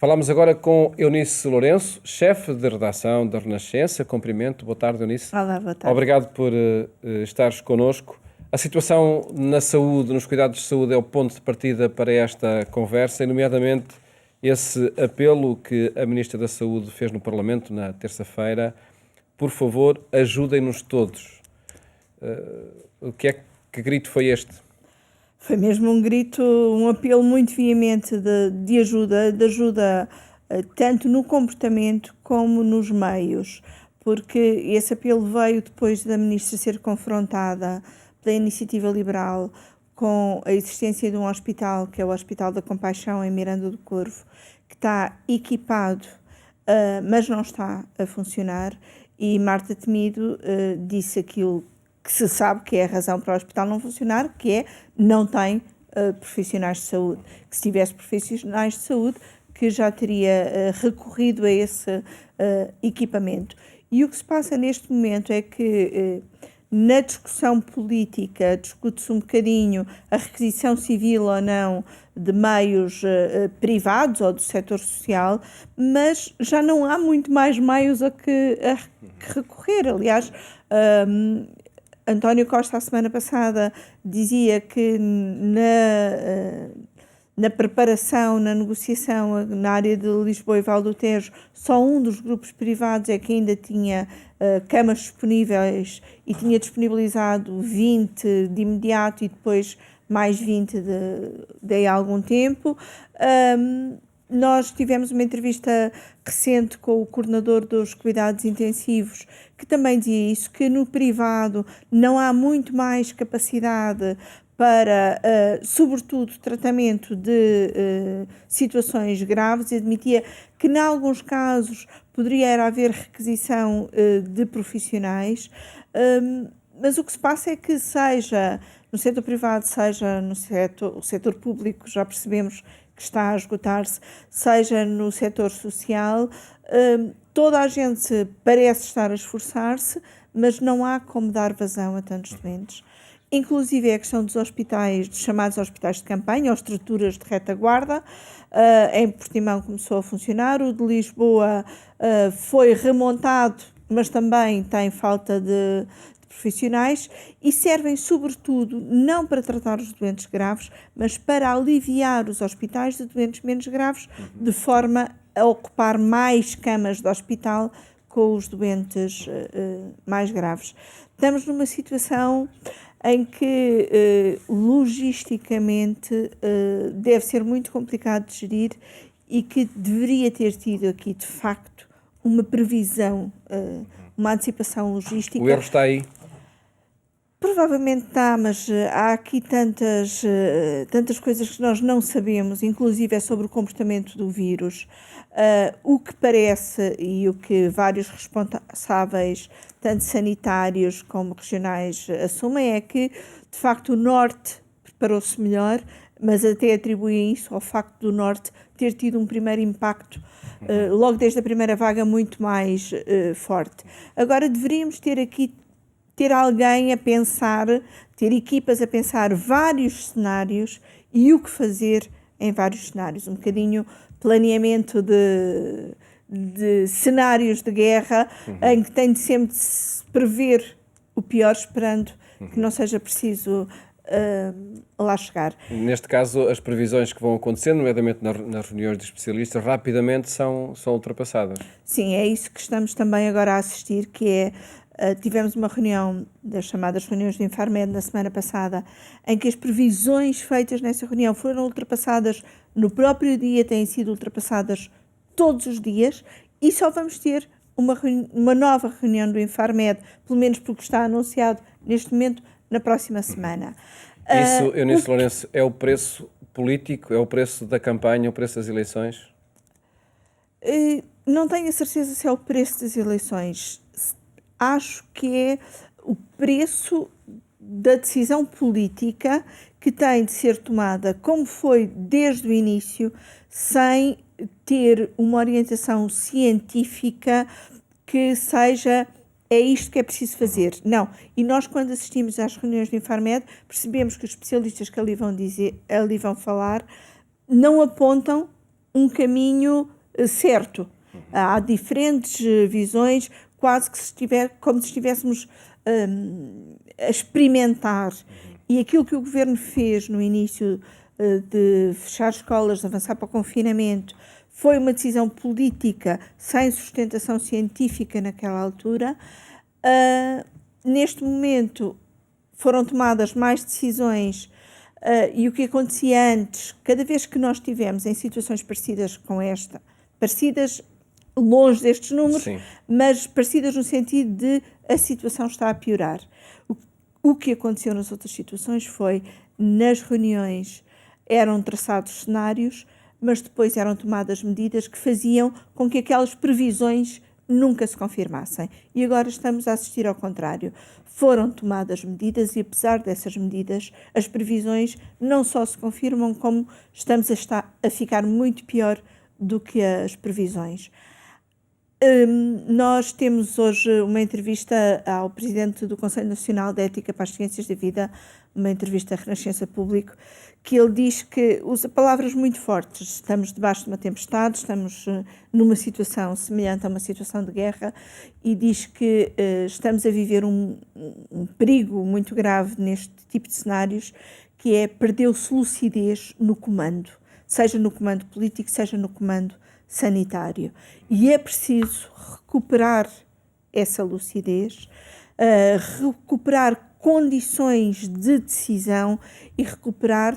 Falamos agora com Eunice Lourenço, chefe de redação da Renascença. Cumprimento. Boa tarde, Eunice. Olá, boa tarde. Obrigado por estares connosco. A situação na saúde, nos cuidados de saúde, é o ponto de partida para esta conversa, e nomeadamente esse apelo que a Ministra da Saúde fez no Parlamento na terça-feira. Por favor, ajudem-nos todos. Que grito foi este? Foi mesmo um grito, um apelo muito veemente de ajuda tanto no comportamento como nos meios, porque esse apelo veio depois da Ministra ser confrontada pela Iniciativa Liberal com a existência de um hospital, que é o Hospital da Compaixão em Miranda do Corvo, que está equipado, mas não está a funcionar, e Marta Temido disse aquilo que se sabe que é a razão para o hospital não funcionar, que é não tem profissionais de saúde. Que se tivesse profissionais de saúde, que já teria recorrido a esse equipamento. E o que se passa neste momento é que na discussão política discute-se um bocadinho a requisição civil ou não de meios privados ou do setor social, mas já não há muito mais meios a que recorrer. Aliás, António Costa, a semana passada, dizia que na preparação, na negociação na área de Lisboa e Val do Tejo, só um dos grupos privados é que ainda tinha camas disponíveis e tinha disponibilizado 20 de imediato e depois mais 20 de há algum tempo. Nós tivemos uma entrevista recente com o coordenador dos cuidados intensivos, que também dizia isso, que no privado não há muito mais capacidade para, sobretudo, tratamento de situações graves, e admitia que, em alguns casos, poderia haver requisição de profissionais, mas o que se passa é que, seja no setor privado, seja no setor público, já percebemos que está a esgotar-se, seja no setor social, toda a gente parece estar a esforçar-se, mas não há como dar vazão a tantos doentes. Inclusive a questão dos hospitais, dos chamados hospitais de campanha, ou estruturas de retaguarda. Em Portimão começou a funcionar, o de Lisboa foi remontado, mas também tem falta de profissionais, e servem sobretudo não para tratar os doentes graves, mas para aliviar os hospitais de doentes menos graves, de forma a ocupar mais camas de hospital com os doentes mais graves. Estamos numa situação em que logisticamente deve ser muito complicado de gerir, e que deveria ter tido aqui de facto uma previsão, uma antecipação logística. O erro está aí? Provavelmente está, mas há aqui tantas coisas que nós não sabemos, inclusive é sobre o comportamento do vírus. O que parece, e o que vários responsáveis, tanto sanitários como regionais, assumem, é que, de facto, o Norte preparou-se melhor, mas até atribuem isso ao facto do Norte ter tido um primeiro impacto, logo desde a primeira vaga, muito mais forte. Agora, deveríamos ter alguém a pensar, ter equipas a pensar vários cenários e o que fazer em vários cenários. Um bocadinho planeamento de cenários de guerra, em que tem de sempre se prever o pior, esperando que não seja preciso lá chegar. Neste caso, as previsões que vão acontecendo, nomeadamente nas reuniões de especialistas, rapidamente são ultrapassadas. Sim, é isso que estamos também agora a assistir, que é... tivemos uma reunião das chamadas reuniões do Infarmed na semana passada, em que as previsões feitas nessa reunião foram ultrapassadas no próprio dia, têm sido ultrapassadas todos os dias, e só vamos ter uma nova reunião do Infarmed, pelo menos porque está anunciado neste momento, na próxima semana. Isso, Eunice Lourenço, é o preço político, é o preço da campanha, o preço das eleições? Não tenho a certeza se é o preço das eleições. Acho que é o preço da decisão política que tem de ser tomada, como foi desde o início, sem ter uma orientação científica que seja, é isto que é preciso fazer. Não. E nós, quando assistimos às reuniões do Infarmed, percebemos que os especialistas que ali vão falar não apontam um caminho certo. Há diferentes visões, quase que como se estivéssemos a experimentar. E aquilo que o Governo fez no início de fechar escolas, de avançar para o confinamento, foi uma decisão política sem sustentação científica naquela altura. Neste momento foram tomadas mais decisões e o que acontecia antes, cada vez que nós estivemos em situações parecidas com esta, parecidas longe destes números, sim, mas parecidas no sentido de a situação está a piorar. O que aconteceu nas outras situações foi, nas reuniões eram traçados cenários, mas depois eram tomadas medidas que faziam com que aquelas previsões nunca se confirmassem. E agora estamos a assistir ao contrário. Foram tomadas medidas e, apesar dessas medidas, as previsões não só se confirmam, como estamos a ficar muito pior do que as previsões. Nós temos hoje uma entrevista ao Presidente do Conselho Nacional de Ética para as Ciências da Vida, uma entrevista à Renascença Público, que ele diz que usa palavras muito fortes. Estamos debaixo de uma tempestade, estamos numa situação semelhante a uma situação de guerra e diz que estamos a viver um perigo muito grave neste tipo de cenários, que é perdeu-se lucidez no comando, seja no comando político, seja no comando sanitário. E é preciso recuperar essa lucidez, recuperar condições de decisão e recuperar,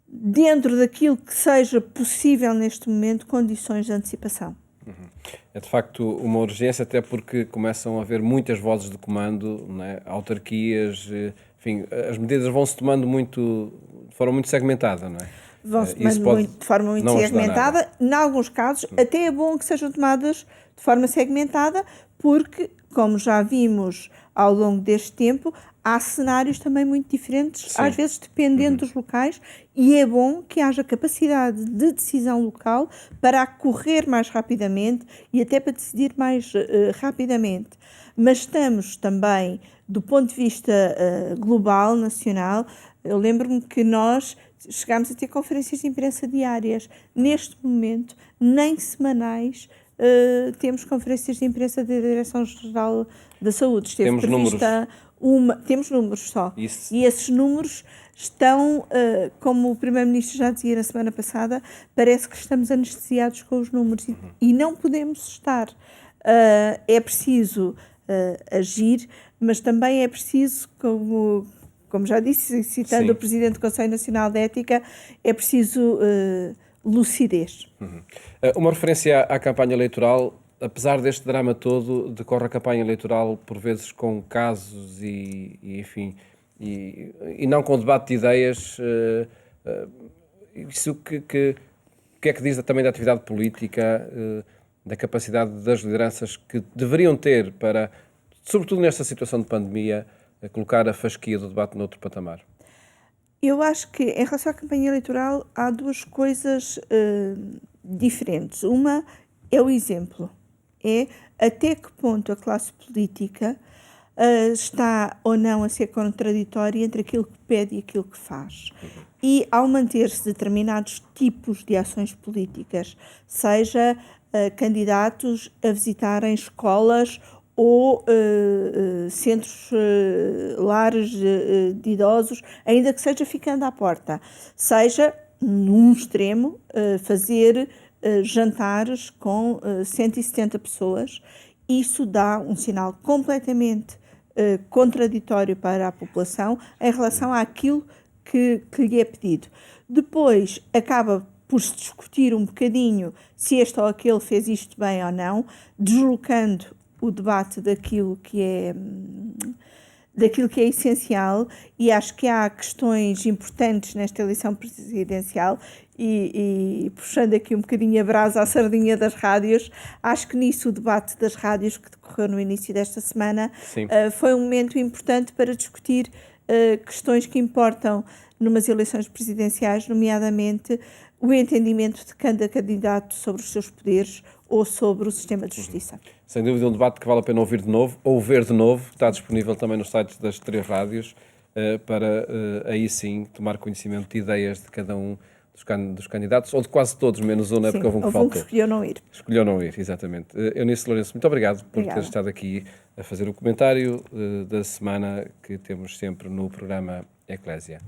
dentro daquilo que seja possível neste momento, condições de antecipação. É de facto uma urgência, até porque começam a haver muitas vozes de comando, não é? Autarquias, enfim, as medidas vão-se tomando de forma muito segmentada, não é? Vão-se tomando de forma muito segmentada. Em alguns casos, até é bom que sejam tomadas de forma segmentada, porque, como já vimos ao longo deste tempo, há cenários também muito diferentes, sim, às vezes dependendo dos locais, e é bom que haja capacidade de decisão local para correr mais rapidamente e até para decidir mais rapidamente. Mas estamos também, do ponto de vista global, nacional, eu lembro-me que nós chegámos a ter conferências de imprensa diárias. Neste momento, nem semanais, temos conferências de imprensa da Direção-Geral da Saúde. Esteve temos prevista temos números só. Isso. E esses números estão, como o Primeiro-Ministro já dizia na semana passada, parece que estamos anestesiados com os números e não podemos estar. É preciso agir, mas também é preciso, como já disse, citando, sim, o Presidente do Conselho Nacional de Ética, é preciso lucidez. Uma referência à campanha eleitoral. Apesar deste drama todo, decorre a campanha eleitoral por vezes com casos enfim, e não com debate de ideias. Isso que é que diz também da atividade política, da capacidade das lideranças que deveriam ter para, sobretudo nesta situação de pandemia, colocar a fasquia do debate noutro patamar? Eu acho que, em relação à campanha eleitoral, há duas coisas diferentes. Uma é o exemplo. É até que ponto a classe política está ou não a ser contraditória entre aquilo que pede e aquilo que faz. E ao manter-se determinados tipos de ações políticas, seja candidatos a visitarem escolas ou centros, lares de idosos, ainda que seja ficando à porta, seja, num extremo, fazer jantares com 170 pessoas, isso dá um sinal completamente contraditório para a população em relação àquilo que lhe é pedido. Depois acaba por se discutir um bocadinho se este ou aquele fez isto bem ou não, deslocando o debate daquilo que é essencial, e acho que há questões importantes nesta eleição presidencial e puxando aqui um bocadinho a brasa à sardinha das rádios, acho que nisso o debate das rádios que decorreu no início desta semana foi um momento importante para discutir questões que importam numas eleições presidenciais, nomeadamente o entendimento de cada candidato sobre os seus poderes ou sobre o sistema de justiça. Sem dúvida um debate que vale a pena ouvir de novo, ou ver de novo, está disponível também nos sites das 3 rádios, para aí sim tomar conhecimento de ideias de cada um dos candidatos, ou de quase todos, menos um, não é? Sim, Porque houve um que houve um que faltou. escolheu não ir. Escolheu não ir, exatamente. Eunice Lourenço, muito obrigado por Obrigada. ter estado aqui a fazer o comentário da semana que temos sempre no programa Eclésia.